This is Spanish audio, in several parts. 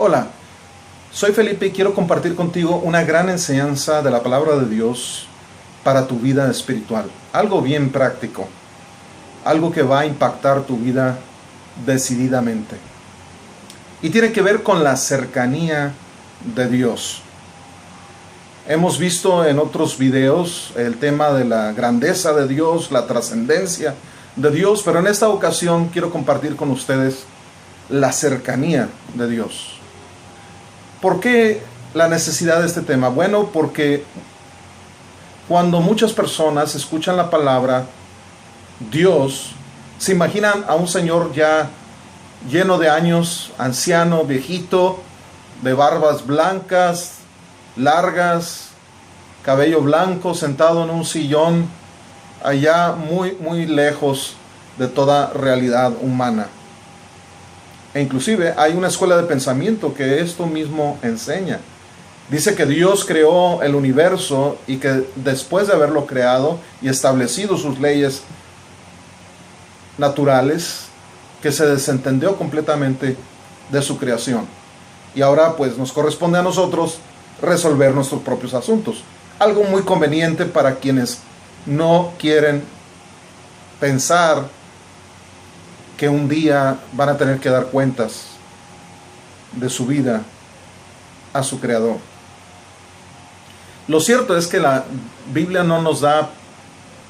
Hola, soy Felipe y quiero compartir contigo una gran enseñanza de la palabra de Dios para tu vida espiritual. Algo bien práctico, algo que va a impactar tu vida decididamente. Y tiene que ver con la cercanía de Dios. Hemos visto en otros videos el tema de la grandeza de Dios, la trascendencia de Dios, pero en esta ocasión quiero compartir con ustedes la cercanía de Dios. ¿Por qué la necesidad de este tema? Bueno, porque cuando muchas personas escuchan la palabra Dios, se imaginan a un señor ya lleno de años, anciano, viejito, de barbas blancas, largas, cabello blanco, sentado en un sillón, allá muy lejos de toda realidad humana. E inclusive hay una escuela de pensamiento que esto mismo enseña. Dice que Dios creó el universo y que después de haberlo creado y establecido sus leyes naturales, que se desentendió completamente de su creación. Y ahora pues nos corresponde a nosotros resolver nuestros propios asuntos. Algo muy conveniente para quienes no quieren pensar que un día van a tener que dar cuentas de su vida a su Creador. Lo cierto es que la Biblia no nos da,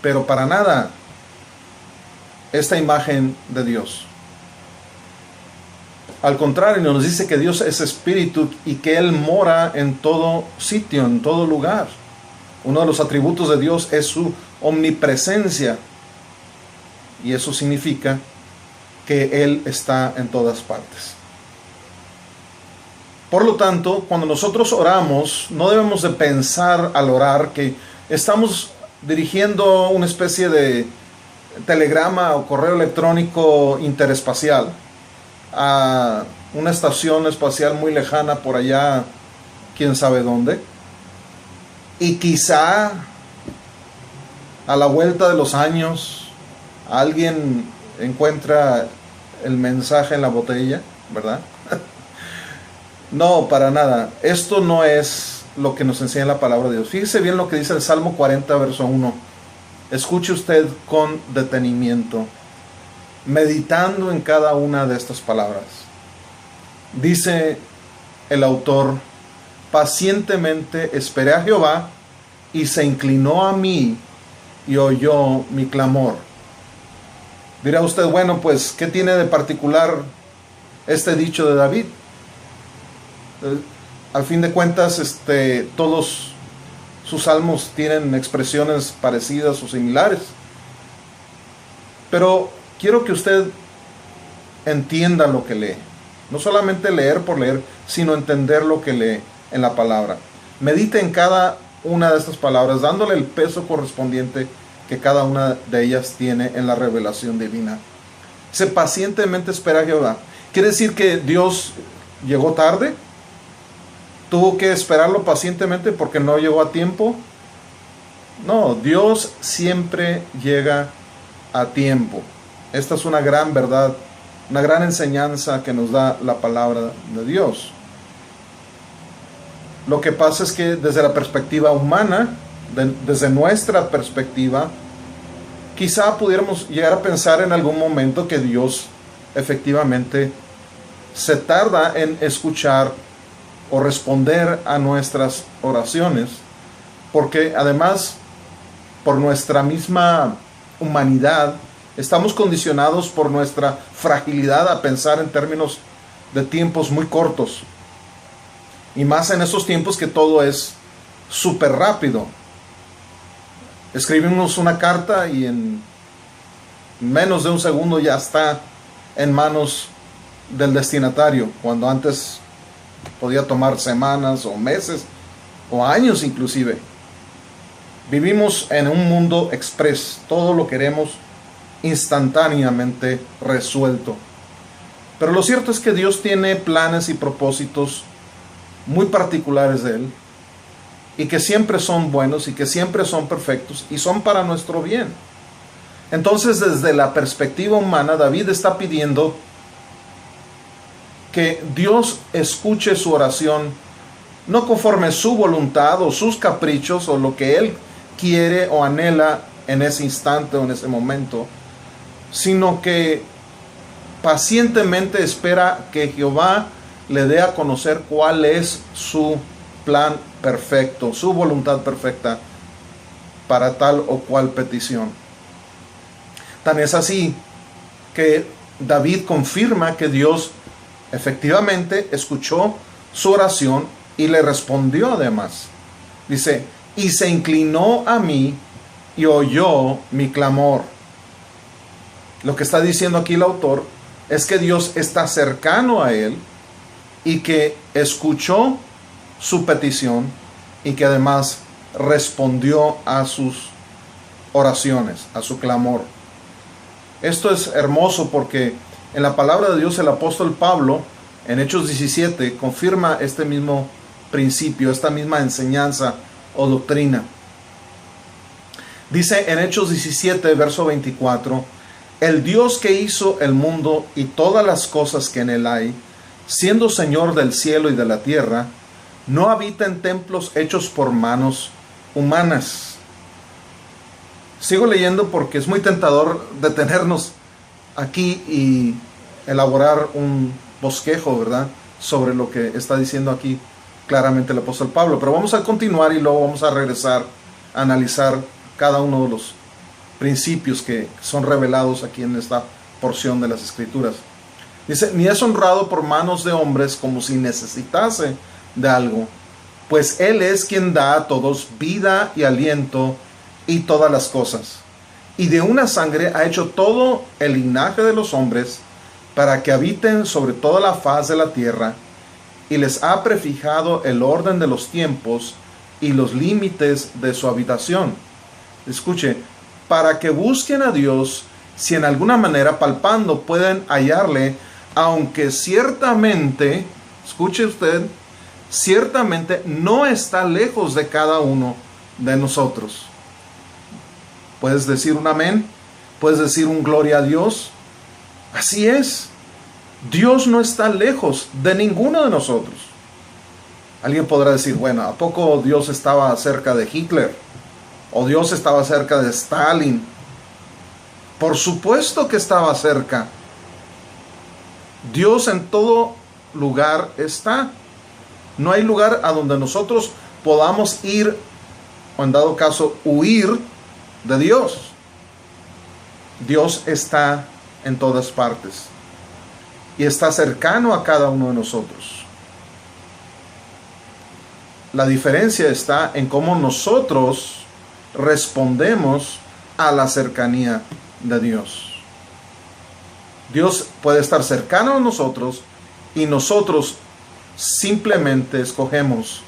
pero para nada, esta imagen de Dios. Al contrario, nos dice que Dios es espíritu y que Él mora en todo sitio, en todo lugar. Uno de los atributos de Dios es su omnipresencia. Y eso significa que Él está en todas partes. Por lo tanto, cuando nosotros oramos, no debemos de pensar al orar que estamos dirigiendo una especie de telegrama o correo electrónico interespacial a una estación espacial muy lejana por allá, quién sabe dónde, y quizá a la vuelta de los años alguien encuentra el mensaje en la botella, ¿verdad? No, para nada. Esto no es lo que nos enseña la palabra de Dios. Fíjese bien lo que dice el Salmo 40, verso 1. Escuche usted con detenimiento, meditando en cada una de estas palabras. Dice el autor: pacientemente esperé a Jehová y se inclinó a mí y oyó mi clamor. Dirá usted, bueno, pues, ¿qué tiene de particular este dicho de David? Al fin de cuentas, todos sus salmos tienen expresiones parecidas o similares. Pero quiero que usted entienda lo que lee. No solamente leer por leer, sino entender lo que lee en la palabra. Medite en cada una de estas palabras, dándole el peso correspondiente que cada una de ellas tiene en la revelación divina. Se pacientemente espera a Jehová. ¿Quiere decir que Dios llegó tarde? ¿Tuvo que esperarlo pacientemente porque no llegó a tiempo? No, Dios siempre llega a tiempo. Esta es una gran verdad, una gran enseñanza que nos da la palabra de Dios. Lo que pasa es que desde la perspectiva humana, desde nuestra perspectiva, quizá pudiéramos llegar a pensar en algún momento que Dios efectivamente se tarda en escuchar o responder a nuestras oraciones, porque además, por nuestra misma humanidad, estamos condicionados por nuestra fragilidad a pensar en términos de tiempos muy cortos, y más en esos tiempos que todo es súper rápido. Escribimos una carta y en menos de un segundo ya está en manos del destinatario, cuando antes podía tomar semanas o meses o años inclusive. Vivimos en un mundo express, todo lo queremos instantáneamente resuelto. Pero lo cierto es que Dios tiene planes y propósitos muy particulares de Él, y que siempre son buenos y que siempre son perfectos y son para nuestro bien. Entonces, desde la perspectiva humana, David está pidiendo que Dios escuche su oración, no conforme su voluntad o sus caprichos o lo que Él quiere o anhela en ese instante o en ese momento, sino que pacientemente espera que Jehová le dé a conocer cuál es su plan perfecto, su voluntad perfecta para tal o cual petición. Tan es así que David confirma que Dios efectivamente escuchó su oración y le respondió además. Dice, y se inclinó a mí y oyó mi clamor. Lo que está diciendo aquí el autor es que Dios está cercano a él y que escuchó su petición y que además respondió a sus oraciones, a su clamor. Esto es hermoso porque en la palabra de Dios el apóstol Pablo en Hechos 17 confirma este mismo principio, esta misma enseñanza o doctrina. Dice en Hechos 17, verso 24, el Dios que hizo el mundo y todas las cosas que en él hay, siendo Señor del cielo y de la tierra, no habita en templos hechos por manos humanas. Sigo leyendo porque es muy tentador detenernos aquí y elaborar un bosquejo, ¿verdad?, sobre lo que está diciendo aquí claramente el apóstol Pablo. Pero vamos a continuar y luego vamos a regresar a analizar cada uno de los principios que son revelados aquí en esta porción de las Escrituras. Dice, ni es honrado por manos de hombres como si necesitase de algo, pues Él es quien da a todos vida y aliento y todas las cosas. Y de una sangre ha hecho todo el linaje de los hombres para que habiten sobre toda la faz de la tierra, y les ha prefijado el orden de los tiempos y los límites de su habitación. Escuche, para que busquen a Dios, si en alguna manera palpando pueden hallarle, aunque ciertamente, escuche usted, ciertamente no está lejos de cada uno de nosotros. ¿Puedes decir un amén? ¿Puedes decir un gloria a Dios? Así es. Dios no está lejos de ninguno de nosotros. Alguien podrá decir, bueno, ¿a poco Dios estaba cerca de Hitler? ¿O Dios estaba cerca de Stalin? Por supuesto que estaba cerca. Dios en todo lugar está. No hay lugar a donde nosotros podamos ir, o en dado caso, huir de Dios. Dios está en todas partes y está cercano a cada uno de nosotros. La diferencia está en cómo nosotros respondemos a la cercanía de Dios. Dios puede estar cercano a nosotros y nosotros simplemente escogemos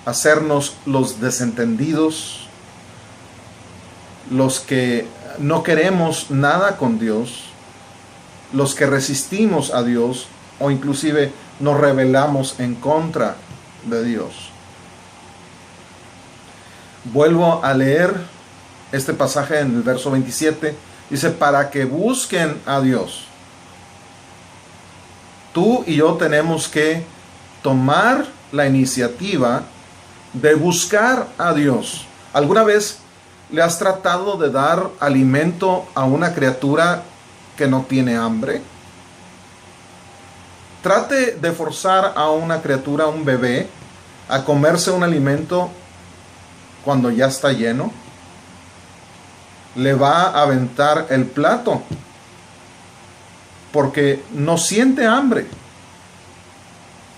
hacernos los desentendidos, los que no queremos nada con Dios, los que resistimos a Dios o inclusive nos rebelamos en contra de Dios. Vuelvo a leer este pasaje en el verso 27. Dice, para que busquen a Dios. Tú y yo tenemos que tomar la iniciativa de buscar a Dios. ¿Alguna vez le has tratado de dar alimento a una criatura que no tiene hambre? Trate de forzar a una criatura, a un bebé, a comerse un alimento cuando ya está lleno. Le va a aventar el plato porque no siente hambre.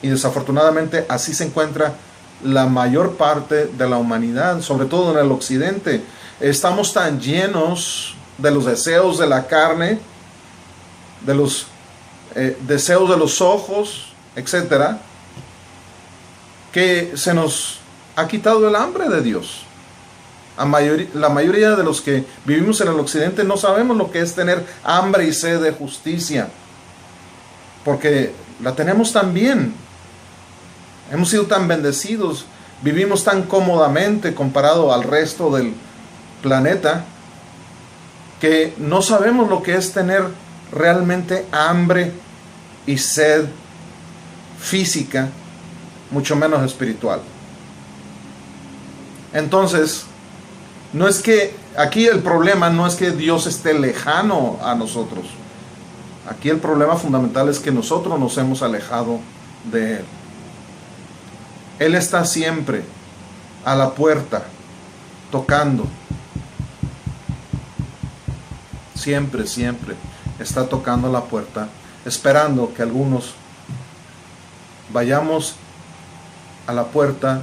Y desafortunadamente así se encuentra la mayor parte de la humanidad, sobre todo en el occidente. Estamos tan llenos de los deseos de la carne, de los deseos de los ojos, etcétera, que se nos ha quitado el hambre de Dios. La mayoría de los que vivimos en el occidente no sabemos lo que es tener hambre y sed de justicia, porque la tenemos tan bien, hemos sido tan bendecidos, vivimos tan cómodamente comparado al resto del planeta, que no sabemos lo que es tener realmente hambre y sed física, mucho menos espiritual. Entonces, no es que, aquí el problema no es que Dios esté lejano a nosotros. Aquí el problema fundamental es que nosotros nos hemos alejado de Él. Él está siempre a la puerta, tocando. Siempre, siempre está tocando la puerta, esperando que algunos vayamos a la puerta,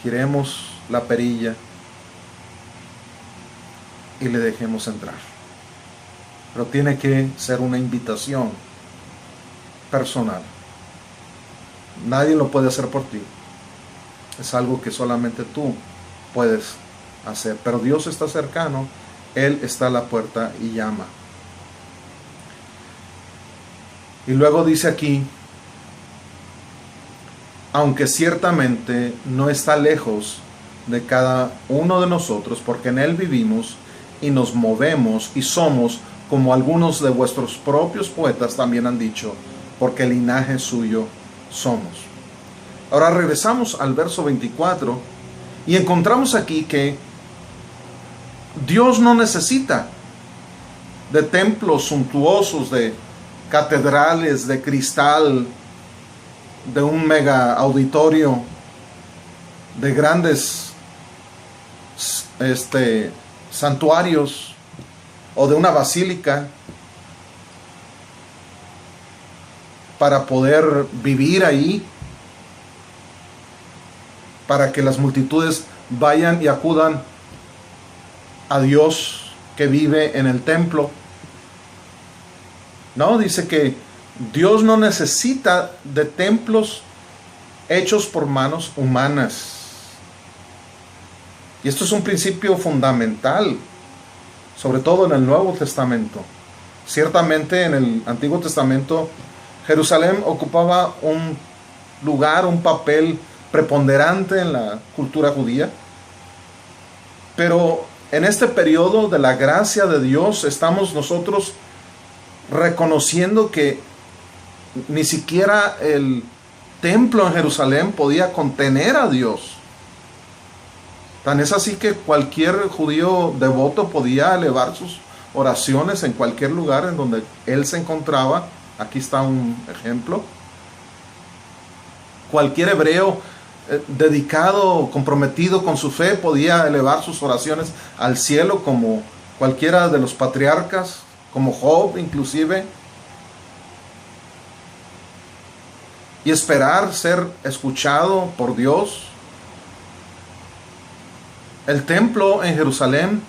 giremos la perilla y le dejemos entrar. Pero tiene que ser una invitación personal. Nadie lo puede hacer por ti. Es algo que solamente tú puedes hacer. Pero Dios está cercano. Él está a la puerta y llama. Y luego dice aquí, aunque ciertamente no está lejos de cada uno de nosotros, porque en Él vivimos y nos movemos y somos, como algunos de vuestros propios poetas también han dicho, porque linaje suyo somos. Ahora regresamos al verso 24 y encontramos aquí que Dios no necesita de templos suntuosos, de catedrales de cristal, de un mega auditorio, de grandes santuarios o de una basílica para poder vivir ahí, para que las multitudes vayan y acudan a Dios que vive en el templo. No, dice que Dios no necesita de templos hechos por manos humanas. Y esto es un principio fundamental, sobre todo en el Nuevo Testamento. Ciertamente en el Antiguo Testamento, Jerusalén ocupaba un lugar, un papel preponderante en la cultura judía. Pero en este periodo de la gracia de Dios estamos nosotros reconociendo que ni siquiera el templo en Jerusalén podía contener a Dios. Tan es así que cualquier judío devoto podía elevar sus oraciones en cualquier lugar en donde él se encontraba. Aquí está un ejemplo. Cualquier hebreo dedicado, comprometido con su fe, podía elevar sus oraciones al cielo, como cualquiera de los patriarcas, como Job inclusive, y esperar ser escuchado por Dios. El templo en Jerusalén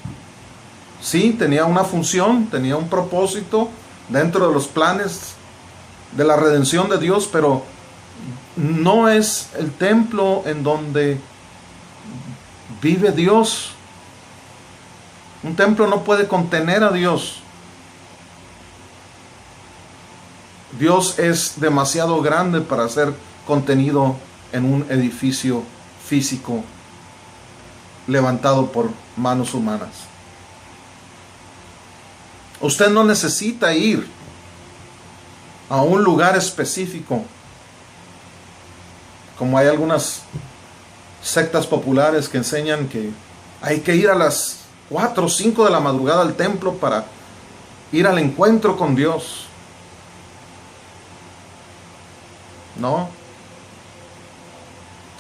sí tenía una función, tenía un propósito dentro de los planes de la redención de Dios, pero no es el templo en donde vive Dios. Un templo no puede contener a Dios. Dios es demasiado grande para ser contenido en un edificio físico levantado por manos humanas. Usted no necesita ir a un lugar específico, como hay algunas sectas populares que enseñan que hay que ir a las 4 o 5 de la madrugada al templo para ir al encuentro con Dios. No.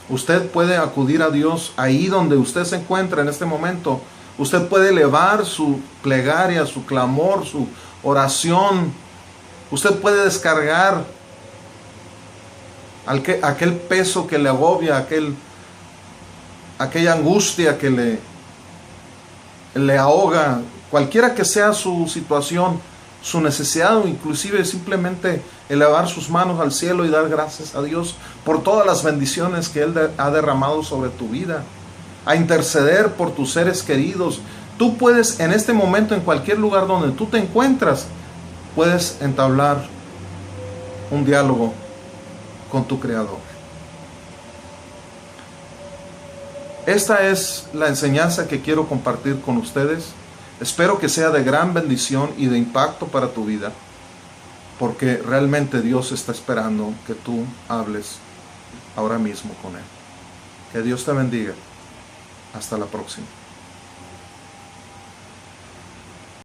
Usted puede acudir a Dios ahí donde usted se encuentra en este momento. Usted puede elevar su plegaria, su clamor, su oración. Usted puede descargar aquel peso que le agobia, aquella angustia que le ahoga, cualquiera que sea su situación, su necesidad, o inclusive simplemente elevar sus manos al cielo y dar gracias a Dios por todas las bendiciones que Él ha derramado sobre tu vida, a interceder por tus seres queridos. Tú puedes en este momento, en cualquier lugar donde tú te encuentras, puedes entablar un diálogo con tu Creador. Esta es la enseñanza que quiero compartir con ustedes. Espero que sea de gran bendición y de impacto para tu vida. porque realmente Dios está esperando que tú hables ahora mismo con Él. Que Dios te bendiga. Hasta la próxima.